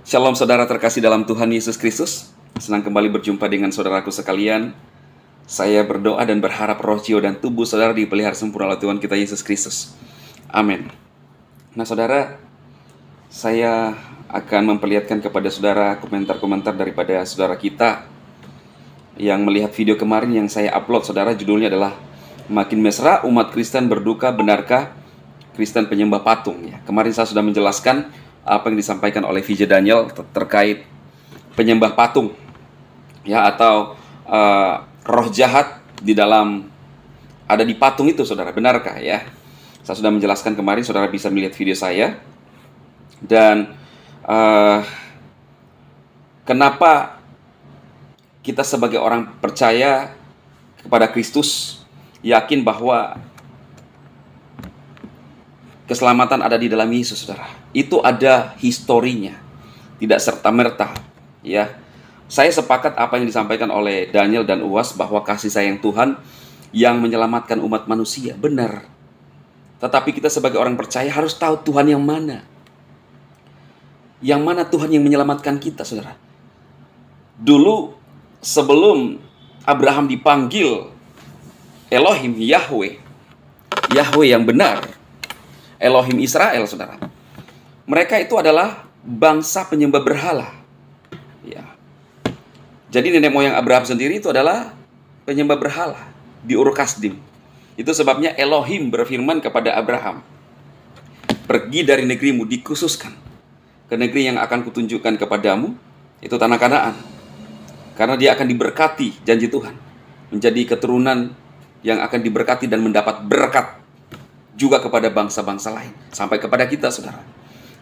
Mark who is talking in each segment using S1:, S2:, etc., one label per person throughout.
S1: Shalom saudara terkasih dalam Tuhan Yesus Kristus. Senang kembali berjumpa dengan saudaraku sekalian. Saya berdoa dan berharap roh, jiwa, dan tubuh saudara dipelihara sempurna oleh Tuhan kita Yesus Kristus. Amin. Nah saudara, saya akan memperlihatkan kepada saudara komentar-komentar daripada saudara kita yang melihat video kemarin yang saya upload. Saudara, judulnya adalah Makin Mesra Umat Kristen Berduka, Benarkah Kristen Penyembah Patung? Ya, kemarin saya sudah menjelaskan apa yang disampaikan oleh VJ Daniel terkait penyembah patung, ya, atau roh jahat di dalam ada di patung itu, saudara. Benarkah ya? Saya sudah menjelaskan kemarin, saudara bisa melihat video saya. Dan kenapa kita sebagai orang percaya kepada Kristus yakin bahwa keselamatan ada di dalam Yesus, saudara. Itu ada historinya, tidak serta-merta, ya. Saya sepakat apa yang disampaikan oleh Daniel dan Uwas bahwa kasih sayang Tuhan yang menyelamatkan umat manusia, benar. Tetapi kita sebagai orang percaya harus tahu Tuhan yang mana. Yang mana Tuhan yang menyelamatkan kita, saudara. Dulu sebelum Abraham dipanggil Elohim, Yahweh yang benar, Elohim Israel, saudara. Mereka itu adalah bangsa penyembah berhala. Ya. Jadi nenek moyang Abraham sendiri itu adalah penyembah berhala di Ur Kasdim. Itu sebabnya Elohim berfirman kepada Abraham, pergi dari negerimu, dikhususkan ke negeri yang akan kutunjukkan kepadamu, itu tanah Kanaan. Karena dia akan diberkati, janji Tuhan, menjadi keturunan yang akan diberkati dan mendapat berkat juga kepada bangsa-bangsa lain, sampai kepada kita, saudara.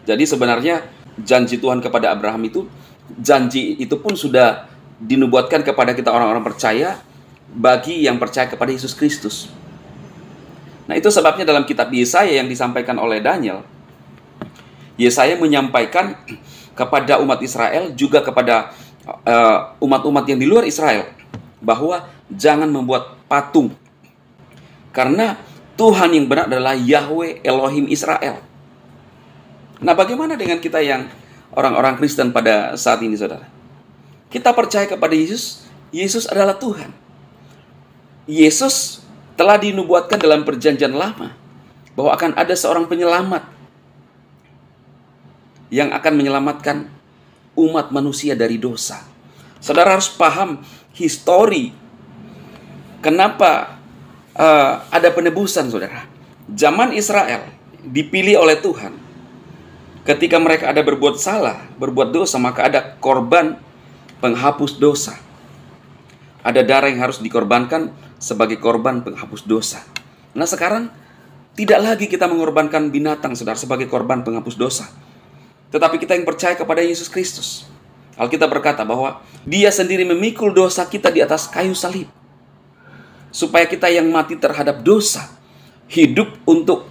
S1: Jadi sebenarnya janji Tuhan kepada Abraham itu, janji itu pun sudah dinubuatkan kepada kita orang-orang percaya, bagi yang percaya kepada Yesus Kristus. Nah, itu sebabnya dalam kitab Yesaya yang disampaikan oleh Daniel, Yesaya menyampaikan kepada umat Israel, juga kepada umat-umat yang di luar Israel, bahwa jangan membuat patung, karena Tuhan yang benar adalah Yahweh Elohim Israel. Nah, bagaimana dengan kita yang orang-orang Kristen pada saat ini, saudara? Kita percaya kepada Yesus. Yesus adalah Tuhan. Yesus telah dinubuatkan dalam perjanjian lama bahwa akan ada seorang penyelamat yang akan menyelamatkan umat manusia dari dosa. Saudara harus paham histori kenapa ada penebusan, saudara. Zaman Israel dipilih oleh Tuhan. Ketika mereka ada berbuat salah, berbuat dosa, maka ada korban penghapus dosa. Ada darah yang harus dikorbankan sebagai korban penghapus dosa. Nah, sekarang tidak lagi kita mengorbankan binatang, saudara, sebagai korban penghapus dosa. Tetapi kita yang percaya kepada Yesus Kristus. Alkitab berkata bahwa Dia sendiri memikul dosa kita di atas kayu salib, supaya kita yang mati terhadap dosa hidup untuk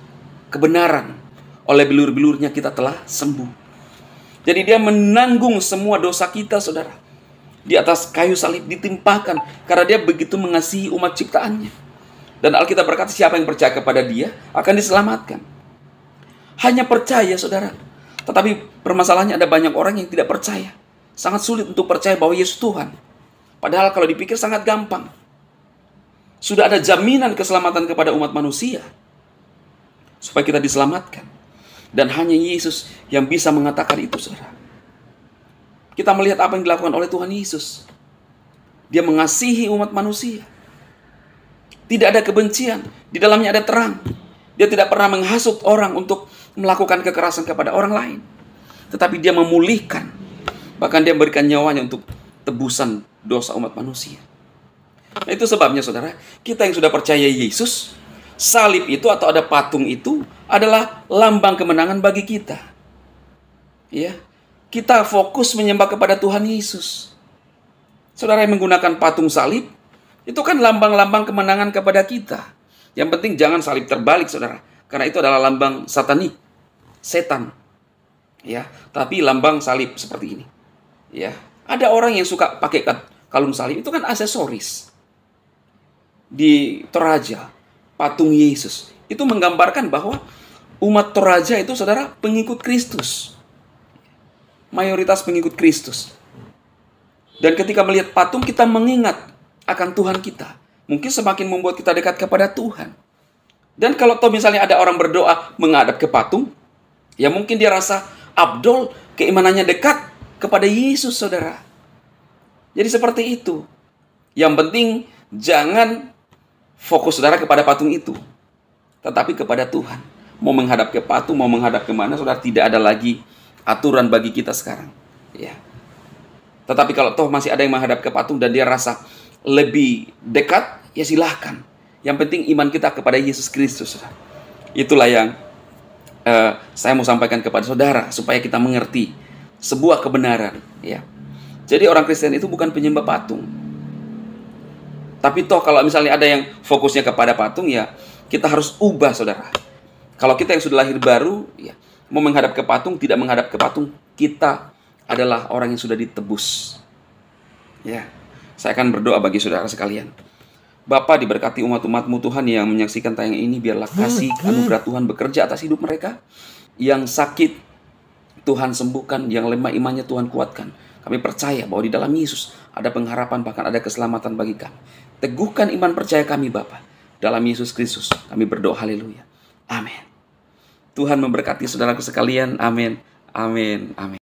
S1: kebenaran. Oleh bilur-bilurnya kita telah sembuh. Jadi Dia menanggung semua dosa kita, saudara, di atas kayu salib, ditimpakan, karena Dia begitu mengasihi umat ciptaannya. Dan Alkitab berkata siapa yang percaya kepada Dia akan diselamatkan. Hanya percaya, saudara. Tetapi permasalahannya ada banyak orang yang tidak percaya. Sangat sulit untuk percaya bahwa Yesus Tuhan. Padahal kalau dipikir sangat gampang. Sudah ada jaminan keselamatan kepada umat manusia, supaya kita diselamatkan. Dan hanya Yesus yang bisa mengatakan itu, saudara. Kita melihat apa yang dilakukan oleh Tuhan Yesus. Dia mengasihi umat manusia. Tidak ada kebencian. Di dalamnya ada terang. Dia tidak pernah menghasut orang untuk melakukan kekerasan kepada orang lain. Tetapi Dia memulihkan. Bahkan Dia memberikan nyawanya untuk tebusan dosa umat manusia. Nah, itu sebabnya, saudara, kita yang sudah percaya Yesus, salib itu atau ada patung itu adalah lambang kemenangan bagi kita. Ya, kita fokus menyembah kepada Tuhan Yesus. Saudara, yang menggunakan patung salib itu kan lambang-lambang kemenangan kepada kita. Yang penting jangan salib terbalik, saudara, karena itu adalah lambang satanik, setan. Ya, tapi lambang salib seperti ini. Ya, ada orang yang suka pakai kalung salib, itu kan aksesoris. Di Toraja, patung Yesus itu menggambarkan bahwa umat Toraja itu, saudara, pengikut Kristus. mayoritas pengikut Kristus. Dan ketika melihat patung, kita mengingat akan Tuhan kita. Mungkin semakin membuat kita dekat kepada Tuhan. Dan kalau toh misalnya ada orang berdoa menghadap ke patung, ya mungkin dia rasa abdol, keimanannya dekat kepada Yesus, saudara. Jadi seperti itu. Yang penting jangan fokus saudara kepada patung itu, tetapi kepada Tuhan. Mau menghadap ke patung, mau menghadap kemana, saudara, tidak ada lagi aturan bagi kita sekarang. Ya. Tetapi kalau toh masih ada yang menghadap ke patung dan dia rasa lebih dekat, ya silahkan. Yang penting iman kita kepada Yesus Kristus, saudara. Itulah yang saya mau sampaikan kepada saudara, supaya kita mengerti sebuah kebenaran. Ya. Jadi orang Kristen itu bukan penyembah patung. Tapi toh kalau misalnya ada yang fokusnya kepada patung, ya kita harus ubah, saudara. Kalau kita yang sudah lahir baru, ya mau menghadap ke patung, tidak menghadap ke patung, kita adalah orang yang sudah ditebus. Ya, saya akan berdoa bagi saudara sekalian. Bapa, diberkati umat-umat-Mu Tuhan yang menyaksikan tayangan ini, biarlah kasih anugerah Tuhan bekerja atas hidup mereka. Yang sakit Tuhan sembuhkan, yang lemah imannya Tuhan kuatkan. Kami percaya bahwa di dalam Yesus ada pengharapan, bahkan ada keselamatan bagi kami. Teguhkan iman percaya kami, Bapa. Dalam Yesus Kristus kami berdoa, haleluya. Amin. Tuhan memberkati saudaraku sekalian. Amin. Amin. Amin.